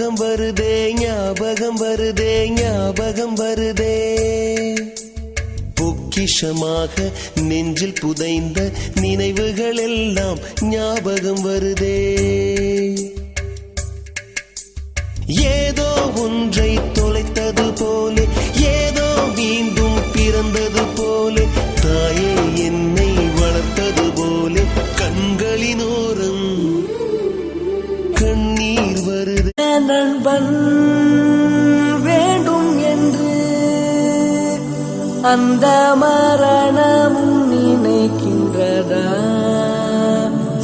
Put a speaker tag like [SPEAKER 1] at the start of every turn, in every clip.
[SPEAKER 1] ஞாபகம் வருதே ஞாபகம் வருதே ஞாபகம் வருதே பொக்கிஷமாக நெஞ்சில் புதைந்த நினைவுகள் எல்லாம் ஞாபகம் வருதே ஏதோ ஒன்றை தொலைத்தது போலே ஏதோ மீண்டும் பிறந்தது போலே தாயே என்னை வளர்த்தது போலே கண்களினோரம் கண்ணீர் வருது
[SPEAKER 2] நண்பன் வேண்டும் என்று அந்த மரணமும் நினைக்கின்றதா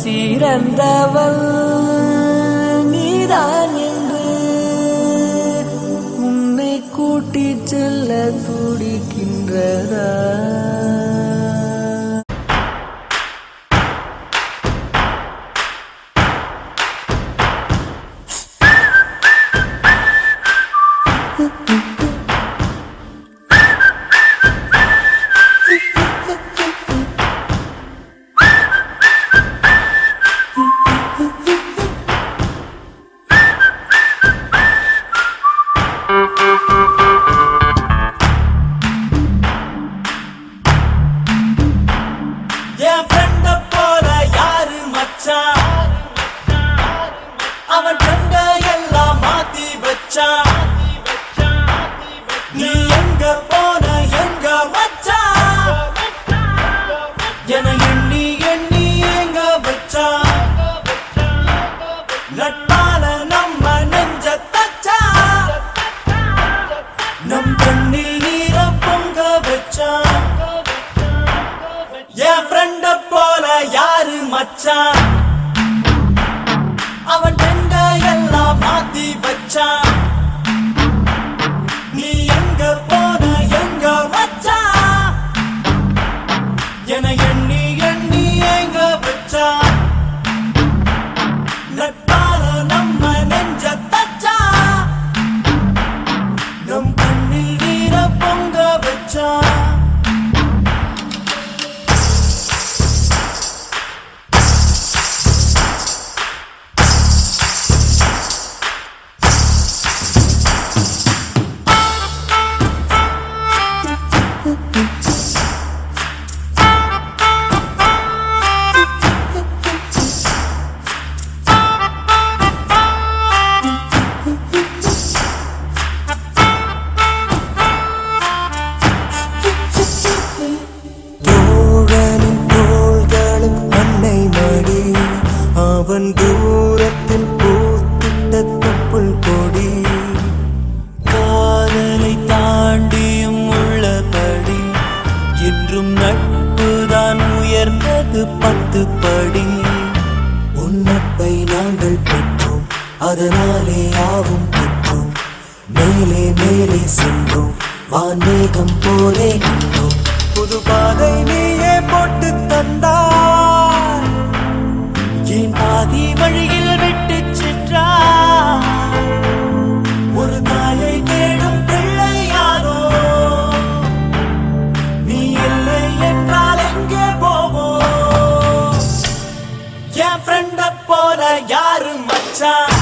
[SPEAKER 2] சிறந்தவள் நீதான் என்று உன்னை கூட்டிச் செல்ல துடிக்கின்றதா அவன் கண்ட எல்லாம் மாத்தி வச்சான் நீ எங்க போன எங்க வச்சான் என எண்ணி எண்ணி எங்க வச்சான் நட்பால நம்ம நெஞ்ச தச்சான் நம் கண்ணில் நீர பொங்க வச்சான் என் ஃப்ரெண்ட போல யாரு மச்சான் அவன் கண்ட எல்லாம் மாத்தி வச்சான் நீ எங்க போன எங்க வச்சான் என எண்ணி எண்ணி எங்க வச்சான் நட்பால நம்ம நெஞ்ச தச்சான் நம் கண்ணில் நீர பொங்க வச்சான் அவன் தூரத்தில் பூத்திட்ட தொப்புள் கொடி காதலை தாண்டியும் உள்ளபடி என்றும் நட்புதான் உயர்ந்தது 10 படி உன்னப்பை நாங்கள் பெற்றோம் அதனாலே யாவும் பெற்றோம் மேலே மேலே சென்றோம் வான்மேகம் போலே நின்றோம் புது பாதை நீயே போட்டு தந்தாய் என் பாதி வழியில் விட்டு சென்றாய் ஒரு தாயை தேடும் பிள்ளை யாரோ நீ இல்லை என்றால் எங்கே போவோம் என் ஃப்ரெண்ட போல யாரு மச்சான்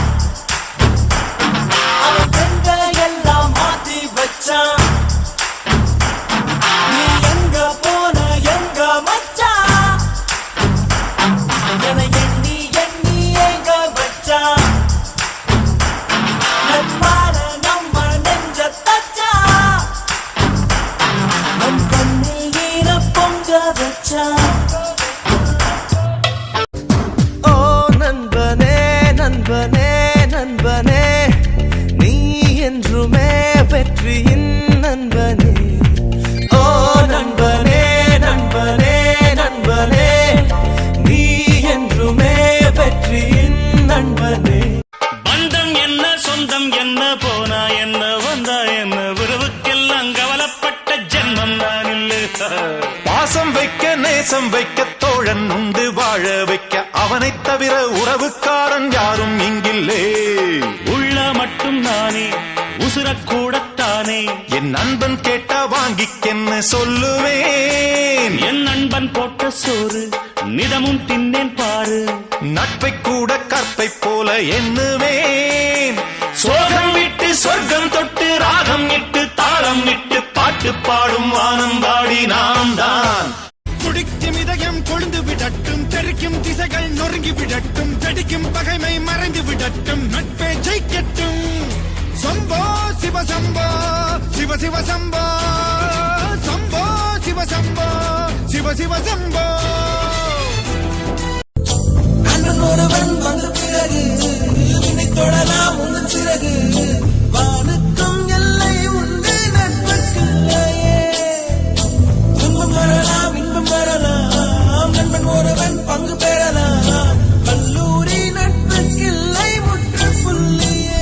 [SPEAKER 2] அவன் கண்ட எல்லாம் மாத்தி வச்சான் நீ எங்க போன எங்க மச்சான் என எண்ணி எண்ணி எங்க வச்சான் நட்பால நம்ம நெஞ்ச தச்சான் நம் கண்ணில் நீர பொங்க வச்சான் ஓ நண்பனே நண்பனே நண்பனே நீ என்றுமே வெற்றியின் நண்பனே ஓ நண்பனே நண்பனே நண்பனே நீ என்றுமே வெற்றியின் நண்பனே
[SPEAKER 3] பந்தம் என்ன சொந்தம் என்ன போனா என்ன வந்தா என்ன உறவுக்கெல்லாம் கவலைப்பட்ட ஜென்மம் நான் இல்லை
[SPEAKER 4] பாசம் வைக்க நேசம் வைக்க தோழன் உண்டு வாழ வைக்க அவனைத் தவிர உறவுக்காரன் யாரும் இங்கில்லே
[SPEAKER 3] உள்ள மட்டும் நானே உசுரக்கூடத்தானே
[SPEAKER 4] என் நண்பன் கேட்டா வாங்கிக்கென்னு சொல்லுவேன்
[SPEAKER 3] என் நண்பன் போட்ட சோறு நிதமும் தின்னேன் பாரு
[SPEAKER 4] நட்பை கூட கற்பை போல எண்ணுவேன்
[SPEAKER 3] சோகம் விட்டு சொர்க்கம் தொட்டு ராகம் இட்டு தாளம் இட்டு பாட்டு பாடும் வானம் பாடி நாம் தான்.
[SPEAKER 5] துடிக்கும் இதயம் கொழுந்து விடட்டும், தெறிக்கும் திசைகள் நொறுங்கி விடட்டும், வெடிக்கும் பகைமை மறைந்து விடட்டும், நட்பே ஜெயிக்கட்டும். சம்போ சிவ சம்போ சிவ சிவ சம்போ, சம்போ சிவ சம்போ சிவ சிவ சம்போ.
[SPEAKER 2] அண்ணன் ஒருவன் வந்த பிறகு விண்ணை தொடலாம் உங்கள் சிறகு, வானுக்கும் எல்லை உண்டு நட்புக்குள்ளேயே. துன்பம் வரலாம் இன்பம் வரலாம், நண்பன் ஒருவன் பங்கு பெறலாம், கல்லூரி நட்புக்கில்லை முற்றுப்புள்ளியே.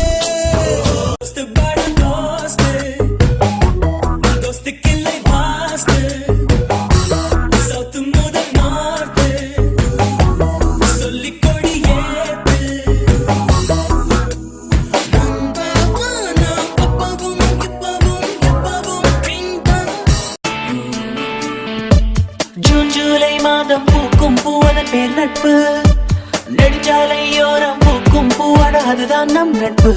[SPEAKER 6] ஜூன் ஜூலை மாதம் பூக்கும் பூவதன் பேர் நட்பு, நெடுஞ்சாலையோரம் பூக்கும் பூவட அதுதான் நம் நட்பு,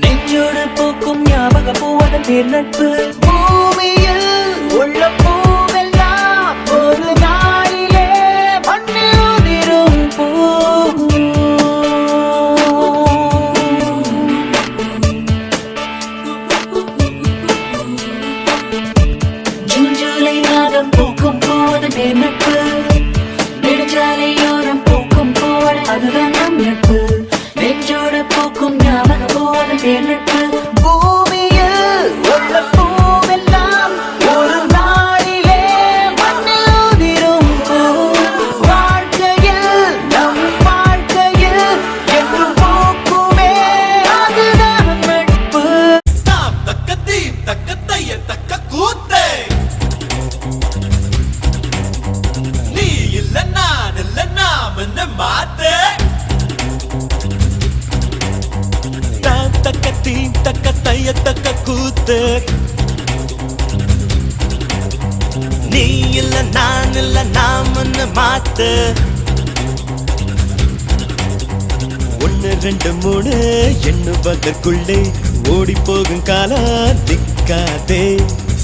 [SPEAKER 6] நெஞ்சோடு பூக்கும் ஞாபக பூவதன் பேர் நட்பு. பூமியில் உள்ள பூவெல்லாம் ஒரு நாளிலே மண்ணில் உதிரும் பூ. ஜூன் ஜூலை மாதம் பூக்கும் பூவதன் பேர் நட்பு, நெடுஞ்சாலையோரம் பூக்கும் பூவட அதுதான் நம் நட்பு, நெஞ்சோடு பூக்கும் ஞாபக பூவதன் பேர் நட்பு. பூமியில் உள்ள பூவெல்லாம் ஒரு நாளிலே மண்ணில் உதிரும் பூ. வாழ்க்கையில் நம் வாழ்க்கையில் என்று பூக்குமே அதுதான் நட்பு.
[SPEAKER 2] தாம் தக்க தீம் தக்க தைய தக்க கூத்தே, நீ இல்ல நான் இல்ல நாம் என்ன மாத்தே. தாம் தக்க தீம் தக்க தைய தக்க கூத்து, நீ இல்ல நான் இல்ல நாம் என்ன மாத்து. 1 2 3 எண்ணுவதற்குள்ளே ஓடி போகும் காலம் திக்காதே.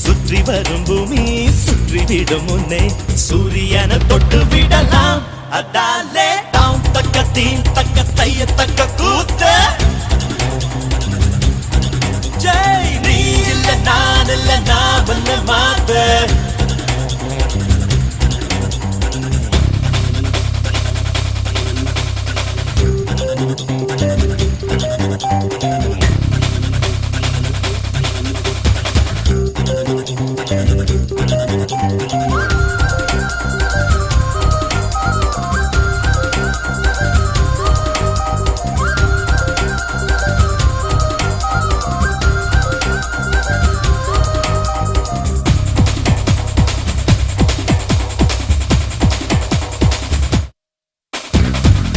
[SPEAKER 2] சுற்றி வரும் பூமி சுற்றி விடும் முன்னே சூரியனை தொட்டு விடலாம். அதாலே தாம் தக்க தீம் தக்க தைய தக்க கூத்து, ஜெய் நீ இல்ல நான் இல்ல நாம் என்ன மாத்து.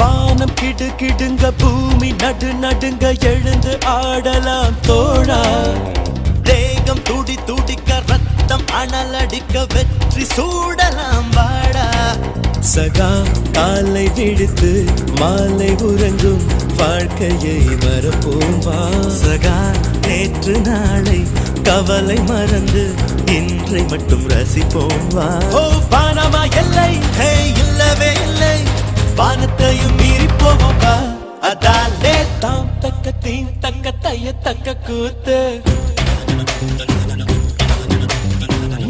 [SPEAKER 2] வானம் கிடு கிடுங்க பூமி நடு நடுங்க எழுந்து ஆடலாம் தோழா. தேகம் துடி துடிக்க ரத்தம் அனலடிக்க வெற்றி சூடலாம் வாடா. சகா காலை விடுத்து மாலை உறங்கும் வாழ்க்கையை மறப்போம் வா. சகா நேற்று நாளை கவலை மறந்து இன்றை மட்டும் ரசிப்போம் வா. ஓ வானமா எல்லை ஹே இல்லவே இல்லை, வானத்தையும் மீறி போவோம் வா. அதாலே தாம் தக்க தீம் தக்க தைய தக்க கூத்து,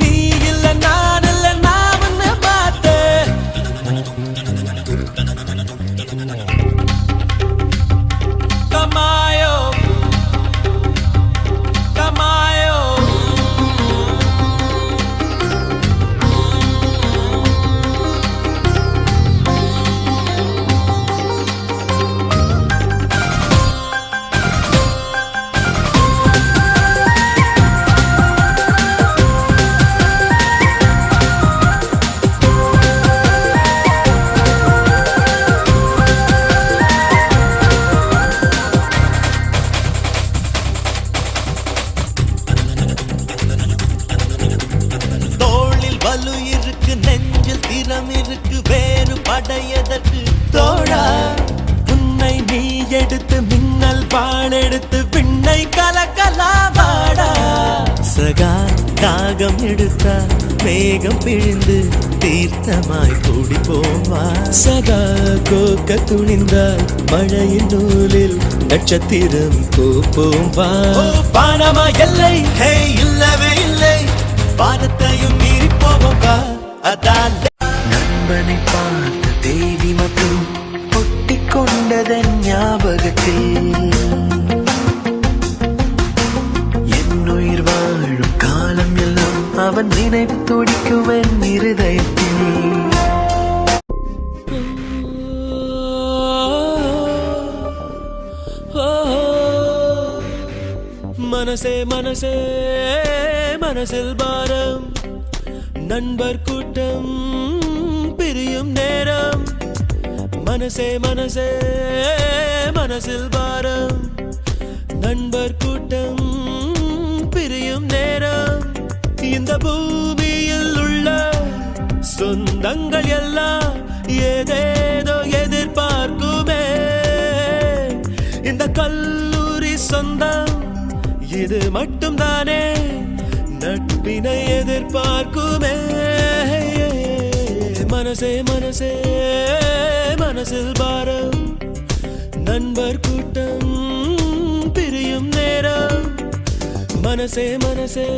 [SPEAKER 2] நீ இல்ல நான் இல்ல நாம் என்ன மாத்து. கமாயோ கமாயோ படையதற்கு தோழா. உன்னை நீ எடுத்து மின்னல் பால் எடுத்து விண்ணை கலக்கலாவாடா சகா காகம் எடுத்தா மேகம் பிழிந்து தீர்த்தமாய் கூடி போவா சகா கோக்க துணிந்தால் மழையின் நூலில் நட்சத்திரம் கோப்போம் வா பானமா எல்லை ஹே இல்லவே இல்லை பானத்தையும் மீறி போவோம் வா அதான்
[SPEAKER 1] நண்பனை பார்த்த தேதி மட்டும் ஒட்டிக்கொண்டதன் ஞாபகத்தில் என் உயிர் வாழும் காலம் எல்லாம் அவன் நினைவு துடிக்கும் என் இருதயத்தில்
[SPEAKER 2] மனசே மனசே மனசில் பாரம் நண்பர் கூட்டம் பிரியும் நேரம் மனசே மனசே மனசில் பாரம் நண்பர் கூட்டம் பிரியும் நேரம் இந்த பூமியில் உள்ள சொந்தங்கள் எல்லாம் ஏதேதோ எதிர்பார்க்குமே இந்த கல்லூரி சொந்தம் இது மட்டும் தானே நட்பினை எதிர்பார்க்குமே மனசே மனசே மனசில் பாரம் நண்பர் கூட்டம் பிரியும் நேரம் மனசே மனசே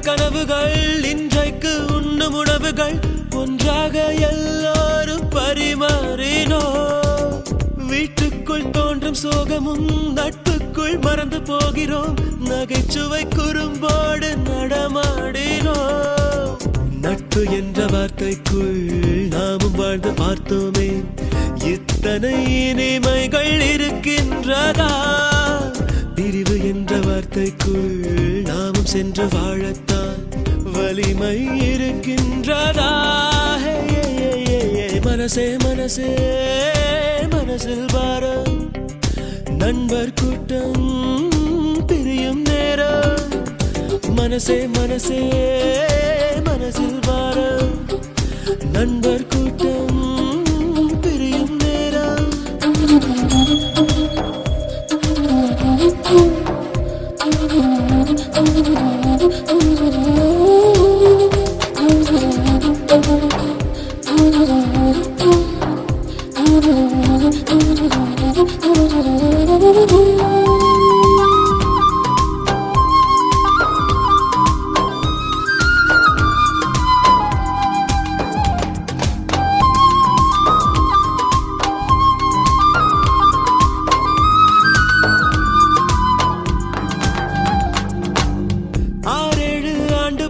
[SPEAKER 2] கனவுகள் இன்றைக்கு உண்ணும் உணவுகள் ஒன்றாக எல்லாரும் பரிமாறினோ வீட்டுக்குள் தோன்றும் சோகமும் நட்புக்குள் மறந்து போகிறோம் நகைச்சுவை குறும்போடு நடமாடினோ நட்பு என்ற வார்த்தைக்குள் நாமும் வாழ்ந்து பார்த்தோமே இத்தனை இனிமைகள் இருக்கின்றதா பிரிவு என்ற வார்த்தைக்குள் நாமும் சென்று வாழத்தான் வலிமை இருக்கின்றதா மனசே மனசே மனசில் பாரம் நண்பர் கூட்டம் பிரியும் நேரம் மனசே மனசே மனசில் பாரம் நண்பர் கூட்டம் பிரியும் நேரம்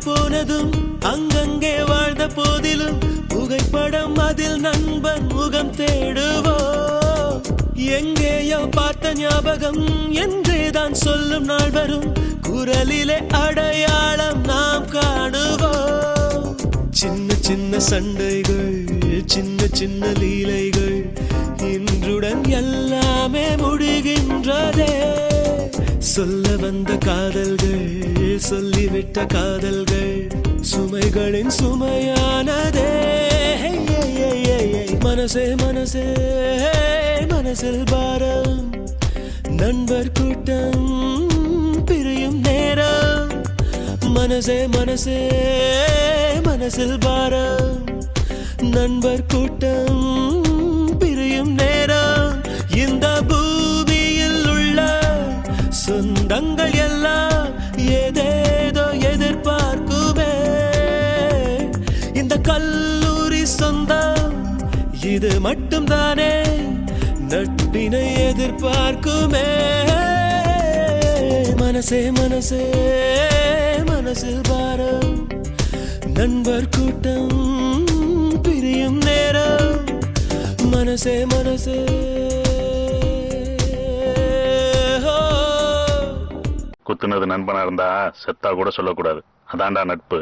[SPEAKER 2] போனதும் அங்கங்கே வாழ்ந்த போதிலும் புகைப்படம் அதில் நண்பன் முகம் தேடுவோ எங்கேயோ பார்த்த ஞாபகம் என்றேதான் சொல்லும் நாள் வரும் குரலிலே அடையாளம் நாம் காணுவோம் சின்ன சின்ன சண்டைகள் சின்ன சின்ன லீலைகள் இன்றுடன் எல்லாமே முடிகின்றதே சொல்ல வந்த காதல்கள் சொல்லிவிட்ட காதல்கள் சுமைகளின் சுமையானதே மனசே மனசே மனசில் பாரம் நண்பர் கூட்டம் பிரியும் நேரம் மனசே மனசே மனசில் பாரம் நண்பர் கூட்டம் பிரியும் நேரம் இந்த பூமியில் உள்ள சொந்தங்கள் எல்லாம் ஏதேதோ எதிர்பார்க்குமே இந்த கல்லூரி சொந்தம் இது மட்டும் தானே நட்பினை எதிர்பார்க்குமே மனசே மனசே மனசில் பாரம்
[SPEAKER 1] நண்பர் கூட்டம் பிரியும் நேரம் மனசே மனசே
[SPEAKER 7] குத்துனது நண்பனா இருந்தா செத்தா கூட சொல்லக்கூடாது. அதான்டா நட்பு.